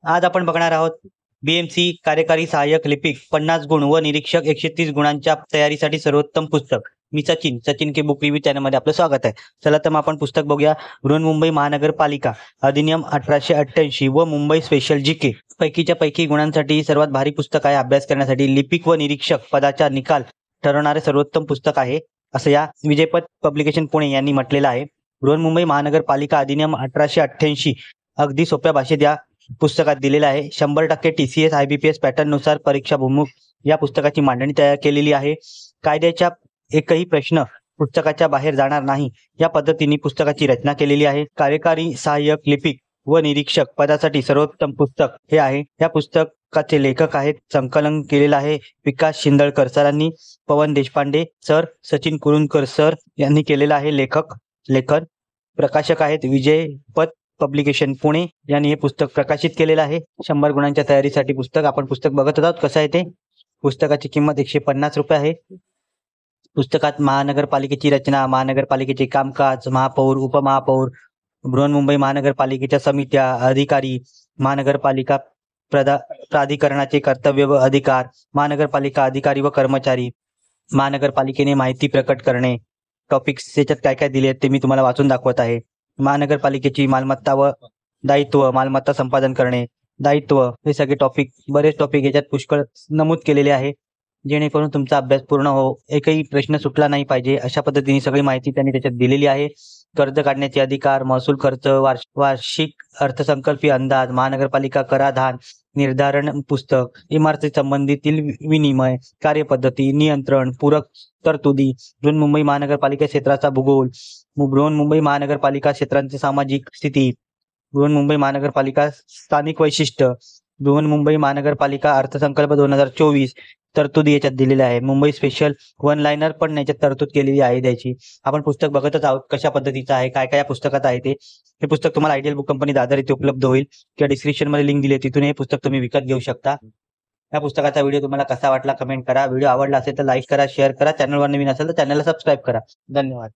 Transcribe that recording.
आज आपण बघणार आहोत बीएमसी कार्यकारी सहाय्यक लिपिक 50 गुण व निरीक्षक 130 गुणांच्या तयारीसाठी सर्वोत्तम पुस्तक. मी सचिन के बुक रिव्ह्यू चॅनलमध्ये आपलं स्वागत आहे. चला तर मग आपण पुस्तक बघूया. बृहन्मुंबई महानगरपालिका अधिनियम 1888 व मुंबई स्पेशल जीके पैकीच्या पैकी गुणांसाठी सर्वात भारी पुस्तक आहे. अभ्यास करण्यासाठी लिपिक व निरीक्षक पदाचा निकाल ठरवणारे सर्वोत्तम पुस्तक आहे, असं या विजयपथ पब्लिकेशन पुणे यांनी म्हटलेलं आहे. बृहन्मुंबई महानगरपालिका अधिनियम 1888 अगदी सोप्या भाषेत या पुस्तकात दिलेलं आहे. 100% TCS IBPS पॅटर्न नुसार परीक्षा भूमुख या पुस्तकाची मांडणी तयार केलेली आहे. कायद्याच्या एकही प्रश्न पुस्तकाच्या बाहेर जाणार नाही या पद्धतीने पुस्तकाची रचना केलेली आहे. कार्यकारी सहाय्यक लिपिक व निरीक्षक पदासाठी सर्वोत्तम पुस्तक हे आहे. या पुस्तकाचे लेखक आहेत, संकलन केलेलं आहे विकास शिंदळकर सरांनी, पवन देशपांडे सर, सचिन कुरुंदकर सर यांनी केलेलं आहे लेखन. प्रकाशक आहेत विजयपथ पब्लिकेशन पुणे यांनी हे पुस्तक प्रकाशित केलेलं आहे. 100 गुणांच्या तयारीसाठी पुस्तक. आपण पुस्तक बघत आहोत कसं आहे ते. पुस्तकाची किंमत 150 रुपये आहे. पुस्तकात महानगरपालिकेची रचना, महानगरपालिकेचे कामकाज, महापौर, उपमहापौर, बृहन्मुंबई महानगरपालिकेच्या समित्या, अधिकारी, महानगरपालिका प्राधिकरणाचे कर्तव्य व अधिकार, महानगरपालिका अधिकारी व कर्मचारी, महानगरपालिकेने माहिती प्रकट करणे, टॉपिक्स याच्यात काय काय दिले आहेत ते मी तुम्हाला वाचून दाखवत आहे. महानगरपालिकेची मालमत्ता व दायित्व, मालमत्ता संपादन करणे, दायित्व, हे सगळे टॉपिक, बरेच टॉपिक याच्यात पुष्कळ नमूद केलेले आहे, जेणेकरून तुमचा अभ्यास पूर्ण हो, एकही प्रश्न सुटला नाही पाहिजे अशा पद्धतीने सगळी माहिती त्यांनी त्याच्यात दिलेली आहे. कर्ज काढण्याचे अधिकार, महसूल खर्च, वार्षिक अर्थसंकल्पीय अंदाज, महानगरपालिका कराधान निर्धारण पुस्तक, इमारती संबंधीतील विनिमय, कार्यपद्धती, नियंत्रण, पूरक तरतुदी, बृहन्मुंबई महानगरपालिका क्षेत्राचा भूगोल, बृहन्मुंबई महानगरपालिका क्षेत्रांची सामाजिक स्थिती, बृहन्मुंबई महानगरपालिका स्थानिक वैशिष्ट्य, बृहन्मुंबई महानगरपालिका अर्थसंकल्प 2024 तरतुदी याच्यात दिलेल्या आहे. मुंबई स्पेशल वन लाईनर पण याच्यात तरतूद केलेली आहे द्यायची. आपण पुस्तक बघतच आहोत कशा पद्धतीचं आहे, काय काय या पुस्तकात आहे ते. हे पुस्तक तुम्हाला आयडियल बुक कंपनी दादर इथे उपलब्ध होईल किंवा डिस्क्रिप्शन मध्ये लिंक दिली, तिथून हे पुस्तक तुम्ही विकत घेऊ शकता. या पुस्तकाचा व्हिडिओ तुम्हाला कसा वाटला कमेंट करा. व्हिडिओ आवडला असेल तर लाईक करा, शेअर करा. चॅनलवर नवीन असेल तर चॅनलला सबस्क्राईब करा. धन्यवाद.